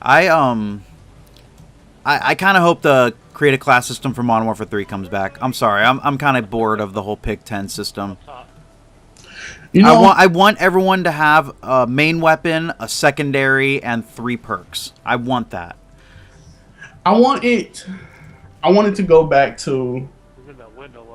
I kind of hope the create a class system for Modern Warfare 3 comes back. I'm sorry, I'm kind of bored of the whole pick 10 system. I want everyone to have a main weapon, a secondary, and 3 perks. I want that. I want it to go back to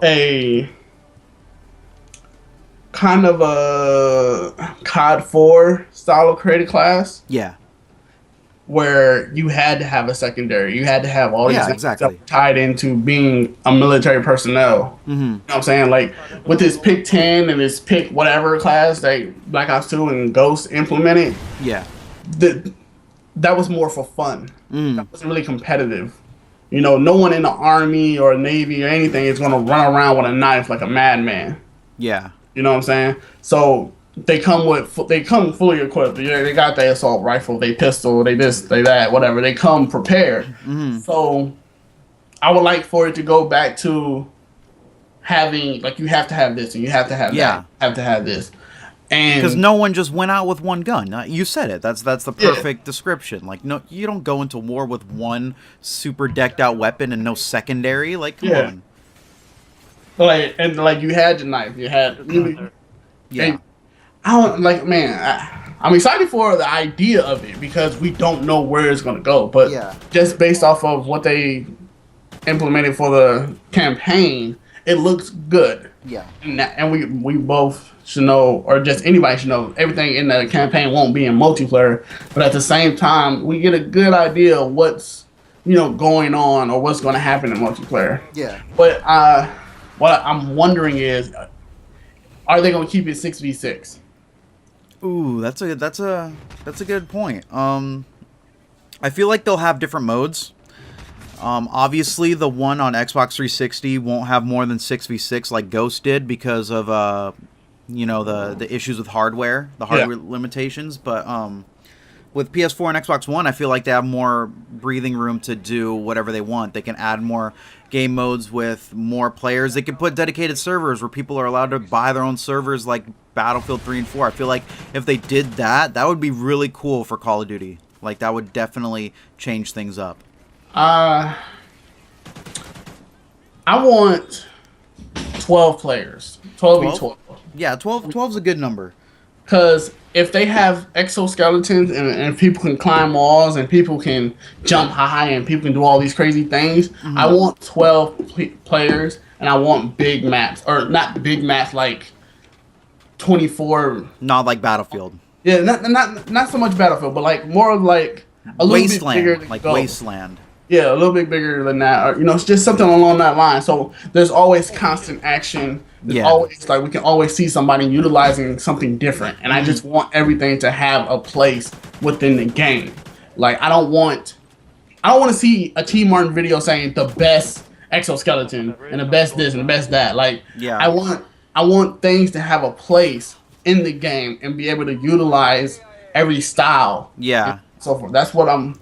a kind of a COD 4 style of creative class. Yeah. Where you had to have a secondary. You had to have all these things stuff tied into being a military personnel. Mm-hmm. You know what I'm saying? Like, with this pick 10 and this pick whatever class that Black Ops 2 and Ghost implemented. Yeah. That was more for fun. That wasn't really competitive. You know, no one in the Army or Navy or anything is going to run around with a knife like a madman. Yeah. You know what I'm saying? So they come fully equipped. They got their assault rifle, they pistol, they this, they that, whatever. They come prepared. Mm-hmm. So I would like for it to go back to having, like, you have to have this and you have to have that. You have to have this. And because no one just went out with one gun. You said it. That's the perfect description. Like, no, you don't go into war with one super decked out weapon and no secondary. Like, come on. Like, you had your knife. You had yeah. I don't like, man. I'm excited for the idea of it because we don't know where it's gonna go. But just based off of what they implemented for the campaign, it looks good. Yeah. And we both should know, or just anybody should know, everything in the campaign won't be in multiplayer. But at the same time, we get a good idea of what's, going on or what's going to happen in multiplayer. Yeah. But what I'm wondering is, are they going to keep it 6v6? Ooh, that's a good point. I feel like they'll have different modes. Obviously, the one on Xbox 360 won't have more than 6v6 like Ghost did because of the issues with hardware, the hardware limitations. But with PS4 and Xbox One, I feel like they have more breathing room to do whatever they want. They can add more game modes with more players. They can put dedicated servers where people are allowed to buy their own servers like Battlefield 3 and 4. I feel like if they did that, that would be really cool for Call of Duty. Like, that would definitely change things up. I want 12 players. 12v12. Yeah, 12 is a good number. Because if they have exoskeletons and people can climb walls and people can jump high and people can do all these crazy things, I want 12 players and I want big maps. Or not big maps like 24. Not like Battlefield. Yeah, not so much Battlefield, but like more like a little Wasteland, bit bigger. Like Wasteland. Yeah, a little bit bigger than that. Or, it's just something along that line. So there's always constant action. There's always, like, we can always see somebody utilizing something different. And I just want everything to have a place within the game. Like, I don't want to see a T Martin video saying the best exoskeleton and the best this and the best that. Like, I want things to have a place in the game and be able to utilize every style. Yeah. And so forth. That's what I'm.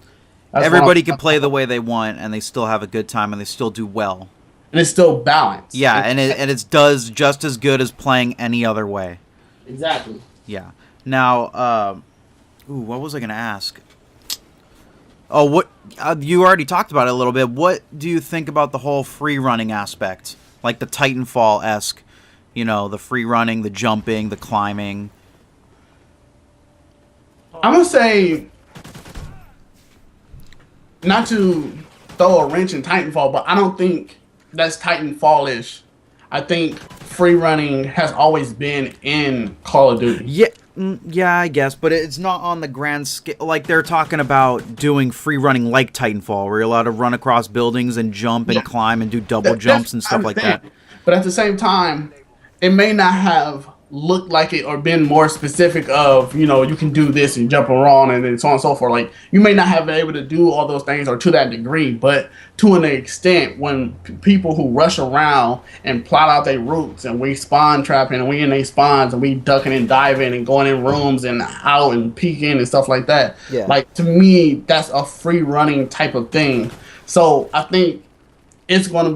Everybody can play the way they want, and they still have a good time, and they still do well. And it's still balanced. Yeah, and it does just as good as playing any other way. Exactly. Yeah. Now, what was I going to ask? Oh, what you already talked about it a little bit. What do you think about the whole free running aspect, like the Titanfall-esque? The free running, the jumping, the climbing. I'm gonna say, not to throw a wrench in Titanfall, but I don't think that's Titanfall-ish. I think free running has always been in Call of Duty. Yeah, I guess, but it's not on the grand scale. Like, they're talking about doing free running like Titanfall, where you're allowed to run across buildings and jump and climb and do double jumps and stuff like that. But at the same time, it may not have looked like it or been more specific of, you can do this and jump around and so on and so forth. Like, you may not have been able to do all those things or to that degree, but to an extent, when people who rush around and plot out their routes and we spawn trapping and we in their spawns and we ducking and diving and going in rooms and out and peeking and stuff like that. Yeah. Like, to me, that's a free running type of thing. So I think it's going to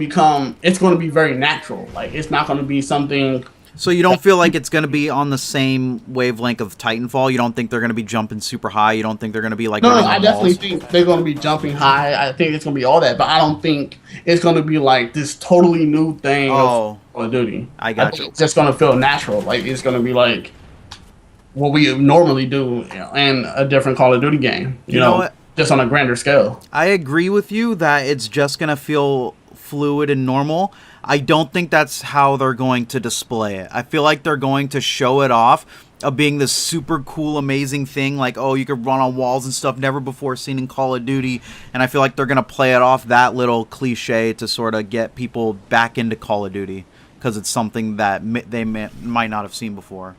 be very natural. Like, it's not going to be something So you don't feel like it's going to be on the same wavelength of Titanfall? You don't think they're going to be jumping super high? You don't think they're going to be like... No, I definitely think they're going to be jumping high. I think it's going to be all that, but I don't think it's going to be like this totally new thing of Call of Duty. I got you. It's just going to feel natural. Like, it's going to be like what we normally do in a different Call of Duty game. You know what? Just on a grander scale. I agree with you that it's just going to feel fluid and normal. I don't think that's how they're going to display it. I feel like they're going to show it off of being this super cool, amazing thing, like, oh, you could run on walls and stuff never before seen in Call of Duty, and I feel like they're going to play it off that little cliche to sort of get people back into Call of Duty, because it's something that they might not have seen before.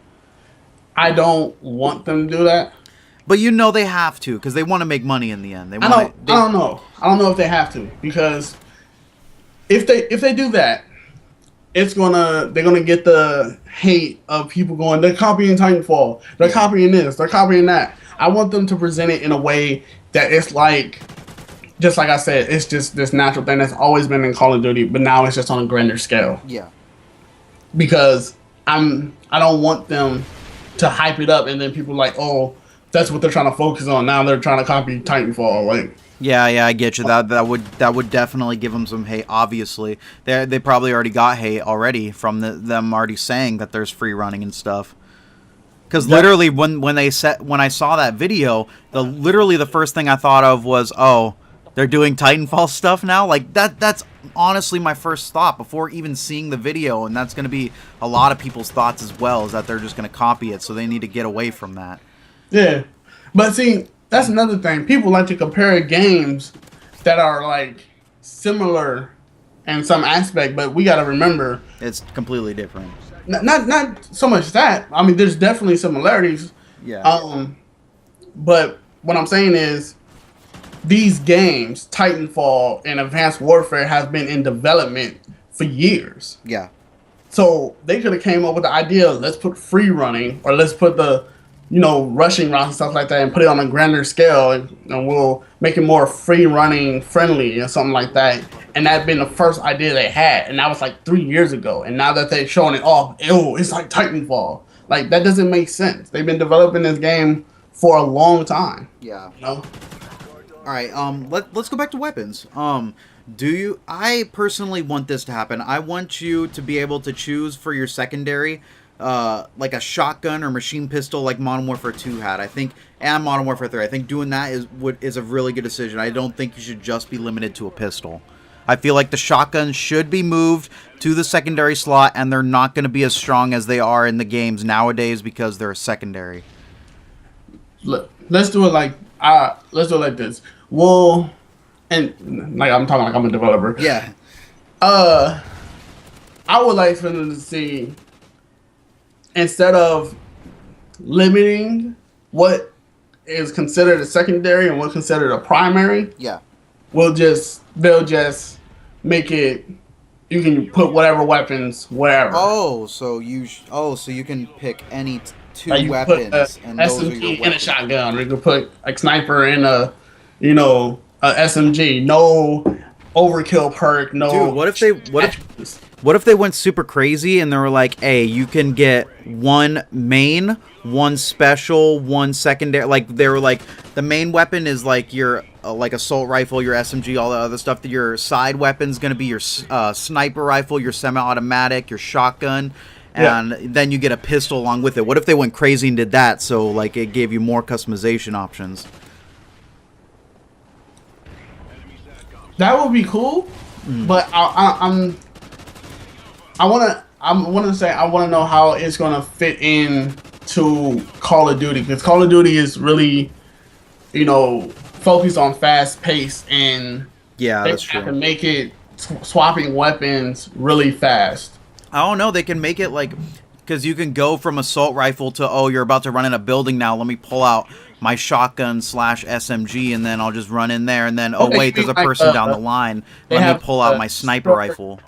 I don't want them to do that. But you know they have to, because they want to make money in the end. I don't know. I don't know if they have to, because... If they do that, they're gonna get the hate of people going, they're copying Titanfall, they're copying this, they're copying that. I want them to present it in a way that it's like, just like I said, it's just this natural thing that's always been in Call of Duty, but now it's just on a grander scale. Yeah. Because I don't want them to hype it up and then people are like, oh, that's what they're trying to focus on. Now they're trying to copy Titanfall, like. Yeah, I get you. That would definitely give them some hate. Obviously, they probably already got hate already from them already saying that there's free running and stuff. Because literally, when I saw that video, literally the first thing I thought of was, oh, they're doing Titanfall stuff now. Like that's honestly my first thought before even seeing the video, and that's going to be a lot of people's thoughts as well. Is that they're just going to copy it, so they need to get away from that. Yeah, but see. That's another thing. People like to compare games that are like similar in some aspect, but we got to remember it's completely different. Not so much that. I mean, there's definitely similarities. Yeah. But what I'm saying is, these games, Titanfall and Advanced Warfare, have been in development for years. Yeah. So they could have came up with the idea, let's put free running, or let's put the rushing routes and stuff like that and put it on a grander scale, and we'll make it more free running friendly or something like that. And that'd been the first idea they had. And that was like 3 years ago. And now that they've shown it off, it's like Titanfall. Like, that doesn't make sense. They've been developing this game for a long time. Yeah. All right, let's go back to weapons. I personally want this to happen. I want you to be able to choose for your secondary like a shotgun or machine pistol like Modern Warfare 2 had. I think, and Modern Warfare 3. I think doing that is a really good decision. I don't think you should just be limited to a pistol. I feel like the shotguns should be moved to the secondary slot, and they're not going to be as strong as they are in the games nowadays because they're a secondary. Let's do it like this. Well, and like I'm talking like I'm a developer. Yeah. I would like for them to see, instead of limiting what is considered a secondary and what's considered a primary, they'll just make it, you can put whatever weapons wherever. So you can pick any two weapons, and those SMG are your weapons. And a shotgun, or you can put a sniper in a SMG. No overkill perk. No. Dude, what if they went super crazy and they were like, hey, you can get one main, one special, one secondary. Like, they were like, the main weapon is like your like assault rifle, your SMG, all the other stuff. Your side weapon's going to be your sniper rifle, your semi-automatic, your shotgun, and then you get a pistol along with it. What if they went crazy and did that, so like it gave you more customization options? That would be cool, but I want to know how it's going to fit in to Call of Duty, because Call of Duty is really, focused on fast pace, and that's true. They can make it swapping weapons really fast. I don't know. They can make it like, because you can go from assault rifle to, oh, you're about to run in a building now. Let me pull out my shotgun / SMG, and then I'll just run in there. And then, oh, wait, there's a person down the line. Let me pull out my sniper rifle.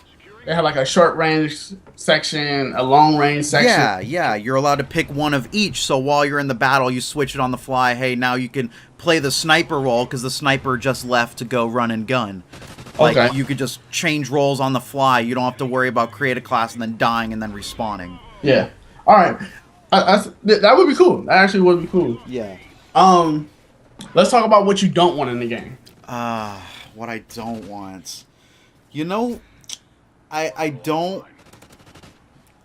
They have like a short range section, a long range section. Yeah. You're allowed to pick one of each. So while you're in the battle, you switch it on the fly. Hey, now you can play the sniper role because the sniper just left to go run and gun. Like, you could just change roles on the fly. You don't have to worry about create a class and then dying and then respawning. Yeah. All right. That would be cool. That actually would be cool. Yeah. Um, let's talk about what you don't want in the game. What I don't want. You know, I don't.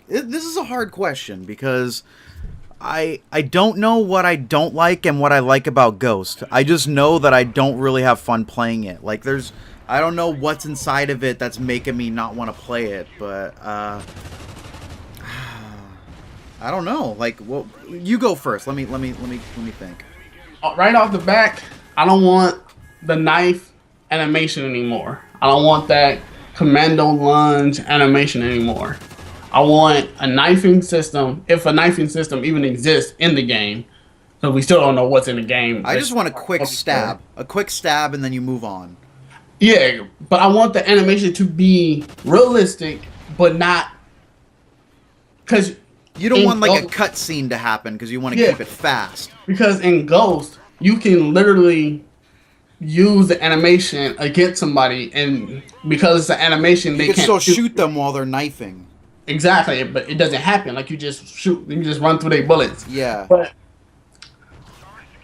This is a hard question because I don't know what I don't like and what I like about Ghost. I just know that I don't really have fun playing it. Like I don't know what's inside of it that's making me not want to play it, but I don't know. Like, well, you go first. Let me think. Right off the back, I don't want the knife animation anymore. I don't want that commando lunge animation anymore. I want a knifing system, if a knifing system even exists in the game. So we still don't know what's in the game. I just want a quick stab. A quick stab and then you move on. Yeah, but I want the animation to be realistic, but not... Because... You don't want like a cutscene to happen because you want to keep it fast. Because in Ghost, you can literally use the animation against somebody, and because it's an animation, they can't still shoot them while they're knifing. Exactly, but it doesn't happen. Like you just shoot, you just run through their bullets. Yeah. But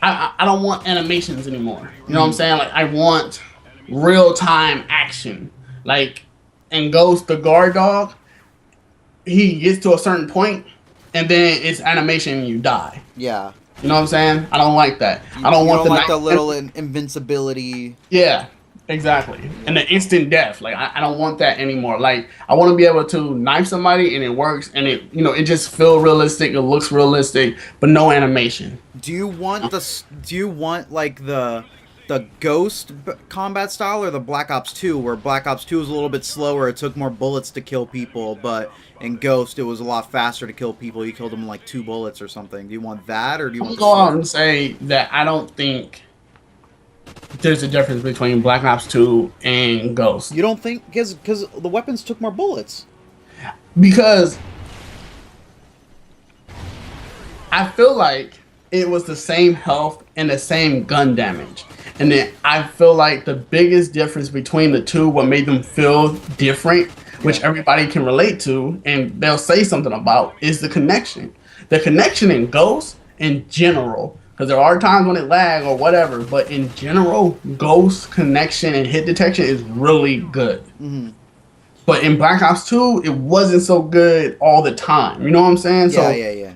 I don't want animations anymore. You know what I'm saying? Like I want real time action. Like in Ghost, the guard dog, he gets to a certain point, and then it's animation and you die. Yeah. You know what I'm saying? I don't like that. I don't want the little invincibility. Yeah, exactly. And the instant death. Like I don't want that anymore. Like I want to be able to knife somebody and it works and it it just feels realistic. It looks realistic, but no animation. Do you want like the Ghost combat style or the Black Ops 2, where Black Ops 2 was a little bit slower, it took more bullets to kill people, but in Ghost it was a lot faster to kill people, you killed them in like 2 bullets or something? Do you want that, or do you want... I'll go out and say that I don't think there's a difference between Black Ops 2 and Ghost. You don't think? Because the weapons took more bullets. Because I feel like it was the same health and the same gun damage. And then I feel like the biggest difference between the two, what made them feel different, which everybody can relate to, and they'll say something about, is the connection. The connection in Ghost, in general, because there are times when it lag or whatever, but in general, Ghost connection and hit detection is really good. Mm-hmm. But in Black Ops 2, it wasn't so good all the time. You know what I'm saying? Yeah.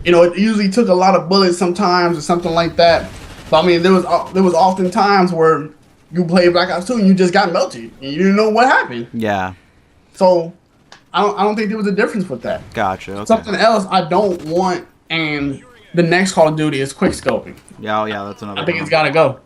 It usually took a lot of bullets sometimes or something like that. But I mean, there was often times where you played Black Ops 2 and you just got melted and you didn't know what happened. Yeah. So I don't think there was a difference with that. Gotcha. Okay. Something else I don't want, and the next Call of Duty is quick scoping. Yeah, that's another. I think it's gotta go.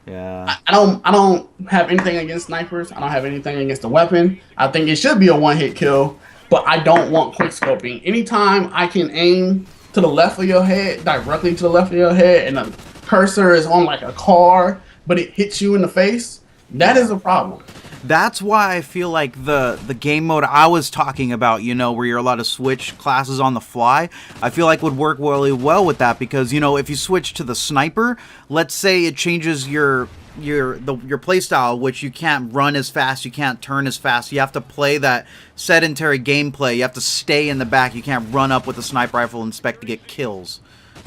Yeah. I don't have anything against snipers. I don't have anything against the weapon. I think it should be a one-hit kill, but I don't want quick scoping. Anytime I can aim to the left of your head, directly to the left of your head, and the cursor is on like a car, but it hits you in the face, that is a problem. That's why I feel like the game mode I was talking about, where you're allowed to switch classes on the fly, I feel like would work really well with that, because, if you switch to the sniper, let's say it changes your playstyle, which you can't run as fast, you can't turn as fast, you have to play that sedentary gameplay, you have to stay in the back, you can't run up with a sniper rifle and expect to get kills.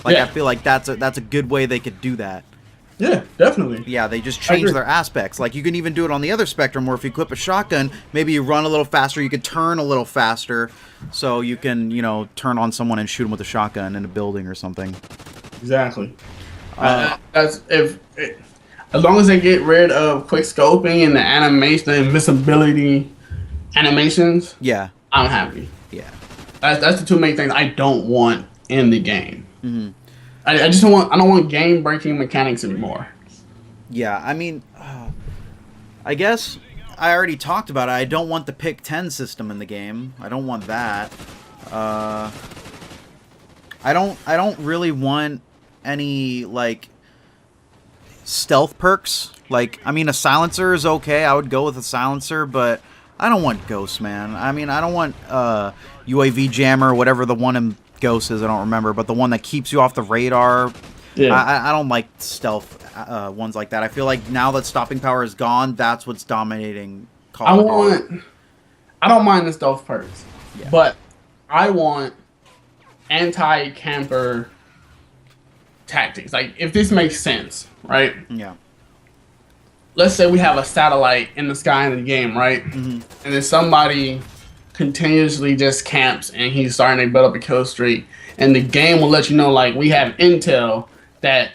Like, yeah. I feel like that's a good way they could do that. Yeah, definitely. Yeah, they just change their aspects. Like, you can even do it on the other spectrum, where if you equip a shotgun, maybe you run a little faster, you could turn a little faster, so you can, turn on someone and shoot them with a shotgun in a building or something. Exactly. As long as they get rid of quick scoping and the animation, the invisibility animations, yeah, I'm happy. Yeah, that's the two main things I don't want in the game. Mm-hmm. I don't want game breaking mechanics anymore. Yeah, I mean, I guess I already talked about it. I don't want the pick 10 system in the game. I don't want that. I don't really want any like stealth perks. Like, I mean, a silencer is okay. I would go with a silencer, but I don't want Ghost, man. I mean, I don't want UAV jammer, whatever the one in Ghost is, I don't remember, but the one that keeps you off the radar. Yeah. I don't like stealth ones like that. I feel like now that stopping power is gone, that's what's dominating Call of Duty. I don't mind the stealth perks, but I want anti-camper tactics. Like, if this makes sense, right? Yeah. Let's say we have a satellite in the sky in the game, right? And then somebody continuously just camps and he's starting to build up a kill streak, and the game will let you know, like, we have intel that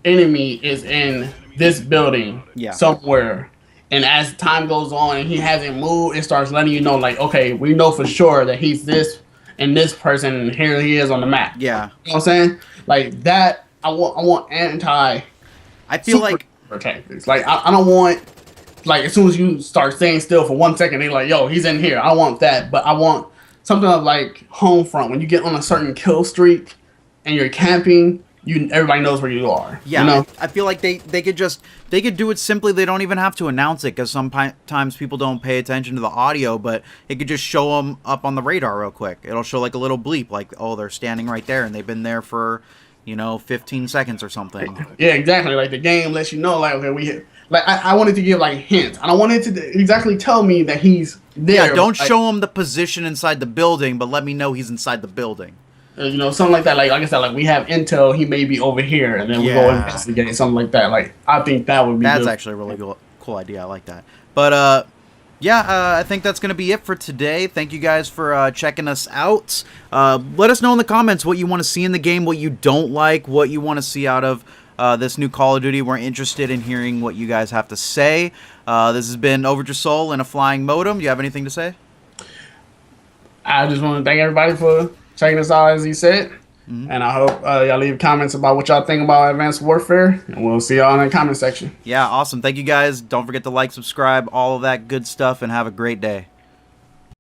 enemy is in this building somewhere. And as time goes on and he hasn't moved, it starts letting you know, like, okay, we know for sure that he's this and this person, and here he is on the map. Yeah. You know what I'm saying? Like that, I want anti. I feel like tactics. Like I don't want, like, as soon as you start staying still for 1 second, they're like, yo, he's in here. I want that, but I want something of like Homefront, when you get on a certain kill streak and you're camping. Everybody knows where you are. Yeah, you know? I feel like they could do it simply. They don't even have to announce it, because sometimes people don't pay attention to the audio, but it could just show them up on the radar real quick. It'll show like a little bleep, like, oh, they're standing right there and they've been there for 15 seconds or something. Yeah, exactly. Like the game lets you know, like, okay, we hit. Like I wanted to give like hints. I don't want it to exactly tell me that he's there. Yeah, don't show him the position inside the building, but let me know he's inside the building. Something like that. Like I said, like we have intel, he may be over here, and then we go investigate something like that. Like I think that would be. That's actually a really cool idea. I like that. But I think that's gonna be it for today. Thank you guys for checking us out. Let us know in the comments what you want to see in the game, what you don't like, what you want to see out of this new Call of Duty. We're interested in hearing what you guys have to say. This has been Over Your Soul and a Flying Modem. Do you have anything to say? I just want to thank everybody for checking us out, as he said. And I hope y'all leave comments about what y'all think about Advanced Warfare, and we'll see y'all in the comment section. Yeah, awesome. Thank you guys. Don't forget to like, subscribe, all of that good stuff, and have a great day.